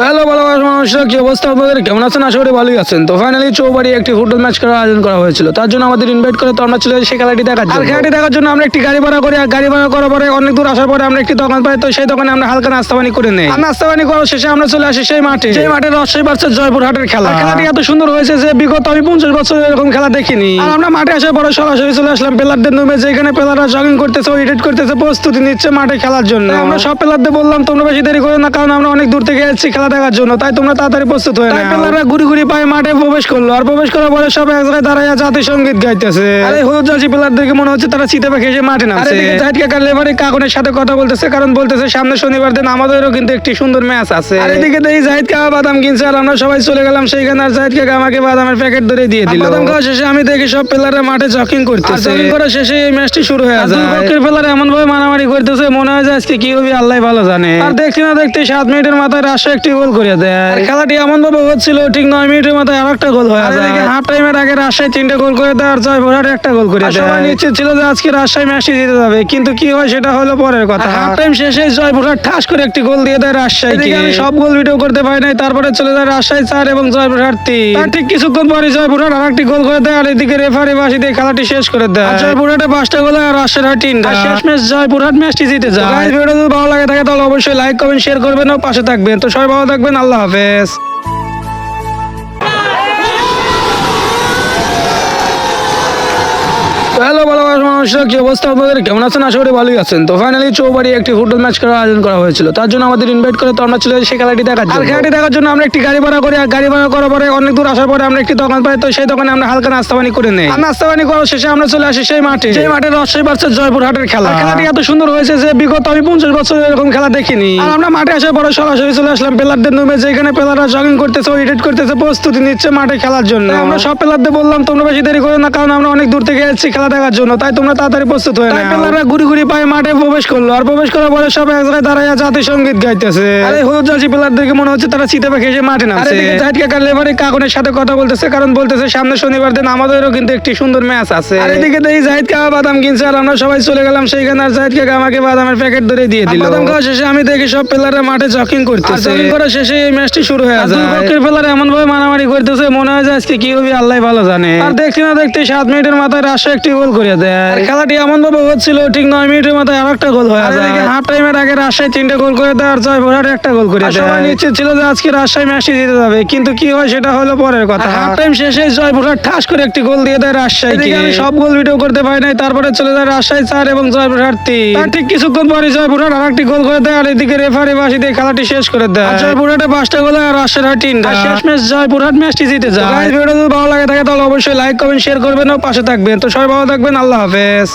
Hello ভালোবাসা মানুষরা, কি অবস্থা আপনাদের? কেমন আছেন? আশা করি ভালোই আছেন। তো ফাইনালি চৌবাড়ি একটি ফুটবল ম্যাচ করার আয়োজন করা হয়েছিল। তার জন্য আমাদের ইনভাইট করে তো আমরা চলে যাই সেই খেলাটি দেখার জন্য। আর খেলাটি দেখার জন্য আমরা একটি গাড়ি ভাড়া করি, আর গাড়ি ভাড়া করার পরে অনেক দূর আসার পরে আমরা একটি দোকান পাই। তো সেই দোকানে আমরা হালকা নাস্তা পানি করে নেই। আর নাস্তা পানি করার শেষে আমরা চলে আসি সেই মাঠে, সেই মাঠে রাজশাহী ভার্সেস জয়পুরহাটের খেলা। খেলাটি এত সুন্দর হয়েছে যে বিগত আমি 50 বছর এরকম খেলা দেখিনি। আর আমরা মাঠে আসার পরে সরাসরি চলে আসলাম প্লেয়ারদের রুমে, যেখানে প্লেয়াররা জগিং করতেছে, এডিট করতেছে, প্রস্তুতি নিচ্ছে মাঠে খেলার জন্য। আমরা সব প্লেয়ারদের বললাম তোমরা বেশি দেরি করো না, কারণ আমরা অনেক দূর থেকে এসেছি খেলা দেখার জন্য, তাই তোমরা তাড়াতাড়ি প্রস্তুত হয়ে নাও। প্লেয়াররা ঘুরি ঘুরি পায়ে মাঠে প্রবেশ করলো, আর প্রবেশ করার পরে সব এক জায়গায় দাঁড়ায় জাতীয় সঙ্গীত গাইতেছে। আর এই হলুদ জার্সি প্লেয়ারদেরকে মনে হচ্ছে তারা চিতে পাখি এসে মাঠে নামছে। জাহিদ কাকার লেভারি কাকুনের সাথে কথা বলতেছে, কারণ বলতেছে সামনে শনিবার দিন আমাদেরও কিন্তু একটি সুন্দর ম্যাচ আছে। আর এদিকে দেখি জাহিদ কাকা বাদাম কিনছে, আর আমরা সবাই চলে গেলাম সেইখানে। আর জাহিদ কাকা আমাকে বাদামের প্যাকেট ধরে দিয়ে দিল। বাদাম খাওয়া শেষে আমি দেখি সব প্লেয়াররা মাঠে জগিং করতেছে। জগিং করার শেষে এই ম্যাচটি শুরু হয়ে যায়। পক্ষের প্লেয়ার এমন ভাবে মারামারি করতেছে, মনে হয় যে আজকে কি হবে আল্লাহ ভালো জানে। আর দেখছি না দেখতে 7 মিনিটের মাথায় রাজশাহী একটি গোল করে দেয়। খেলাটি এমন ভাবে হচ্ছিল, ঠিক 9 মিনিটের মাথায় আরেকটা গোল হয়ে যায়। হাফ টাইমের আগে রাজশাহী 3টে গোল করে দেয়, আর জয়পুরহাট একটা গোল করে দেয়। সবাই নিশ্চিত ছিল যে আজকে রাজশাহী ম্যাচটি জিতে যাবে, কিন্তু কি হয় সেটা হলো পরের কথা। হাফ টাইম শেষে জয়পুরহাট ঠাস করে একটি গোল দিয়ে দেয় রাজশাহীকে। আমি সব গোল ভিডিও করতে পারি নাই, তারপরে চলে যায় রাজশাহী 4 এবং জয়পুরহাট 3। তার ঠিক কিছুক্ষণ পরে জয়পুরহাট আরেকটি গোল করে দেয়, আর এদিকে রেফারি বাঁশি দিয়ে খেলাটি শেষ করে দেয়। জয়পুরহাটে 5টা গোল আর রাজশাহীর 3টা। শেষ ম্যাচ জয়পুরহাট ম্যাচটি জিতে যায়। ভিডিওটা যদি ভালো লাগে থাকে তাহলে অবশ্যই লাইক কমেন্ট শেয়ার করবেন ও পাশে থাকবেন। তো সবাই ভালো থাকবেন, আল্লাহ হাফেজ। হ্যালো ভালোবাসা মানুষরা, কি অবস্থা আপনাদের? কেমন আছেন? আশা করি ভালোই আছেন। তো ফাইনালি চৌবাড়ি একটি ফুটবল ম্যাচ করার আয়োজন করা হয়েছিল। তার জন্য আমাদের ইনভাইট করে তো আমরা চলে যাই সেই খেলাটি দেখার জন্য। আর খেলাটি দেখার জন্য আমরা একটি গাড়ি ভাড়া করি, আর গাড়ি ভাড়া করার পরে অনেক দূর আসার পরে আমরা একটি দোকান পাই। তো সেই দোকানে আমরা হালকা নাস্তা পানি করে নেই। আর নাস্তা পানি করার শেষে আমরা চলে আসি সেই মাঠে, সেই মাঠে রাজশাহী ভার্সেস জয়পুরহাটের খেলা। খেলাটি এত সুন্দর হয়েছে যে বিগত আমি 50 বছর এরকম খেলা দেখিনি। আর আমরা মাঠে আসার পরে সরাসরি চলে আসলাম প্লেয়ারদের রুমে, যেখানে প্লেয়াররা জগিং করতেছে, এডিট করতেছে, প্রস্তুতি নিচ্ছে মাঠে খেলার জন্য। আমরা সব প্লেয়ারদের বললাম তোমরা বেশি দেরি করো না, কারণ আমরা অনেক দূর থেকে এসেছি খেলা দেখার জন্য, তাই তোমরা তাড়াতাড়ি প্রস্তুত হয়ে নাও। প্লেয়াররা ঘুরি ঘুরি পায়ে মাঠে প্রবেশ করলো, আর প্রবেশ করার পরে সব এক জায়গায় দাঁড়ায় জাতীয় সঙ্গীত গাইতেছে। আর এই হলুদ জার্সি প্লেয়ারদেরকে মনে হচ্ছে তারা চিতে পাখি এসে মাঠে নামছে। জাহিদ কাকার লেভারি কাকুনের সাথে কথা বলতেছে, কারণ বলতেছে সামনে শনিবার দিন আমাদেরও কিন্তু একটি সুন্দর ম্যাচ আছে। আর এদিকে দেখি জাহিদ কাকা বাদাম কিনছে, আর আমরা সবাই চলে গেলাম সেইখানে। আর জাহিদ কাকা আমাকে বাদামের প্যাকেট ধরে দিয়ে দিল। বাদাম খাওয়া শেষে আমি দেখি সব প্লেয়াররা মাঠে জগিং করতেছে। জগিং করার শেষে এই ম্যাচটি শুরু হয়ে যায়। পক্ষের প্লেয়ার এমন ভাবে মারামারি করতেছে, মনে হয় যে আজকে কি হবে আল্লাহ ভালো জানে। আর দেখছি না দেখতে 7 মিনিটের মাথায় রাজশাহী একটি গোল করে দেয়। খেলাটি এমন ভাবে হচ্ছিল, ঠিক 9 মিনিটের মাথায় আরেকটা গোল হয়ে যায়। হাফ টাইমের আগে রাজশাহী 3টে গোল করে দেয়, আর জয়পুরহাট একটা গোল করে দেয়। সবাই নিশ্চিত ছিল যে আজকে রাজশাহী ম্যাচটি জিতে যাবে, কিন্তু কি হয় সেটা হলো পরের কথা। হাফ টাইম শেষে জয়পুরহাট ঠাস করে একটি গোল দিয়ে দেয় রাজশাহীকে। আমি সব গোল ভিডিও করতে পারি নাই, তারপরে চলে যায় রাজশাহী 4 এবং জয়পুরহাট 3। তার ঠিক কিছুক্ষণ পরে জয়পুরহাট আরেকটি গোল করে দেয়, আর এদিকে রেফারি বাঁশি দিয়ে খেলাটি শেষ করে দেয়। জয়পুরহাটে 5টা গোল আর রাজশাহীর 3টা। শেষ ম্যাচ জয়পুরহাট ম্যাচটি জিতে যায়। ভিডিওটা যদি ভালো লাগে থাকে তাহলে অবশ্যই লাইক কমেন্ট শেয়ার করবেন ও পাশে থাকবেন। তো সবাই ভালো থাকবেন, আল্লাহ হাফেজ।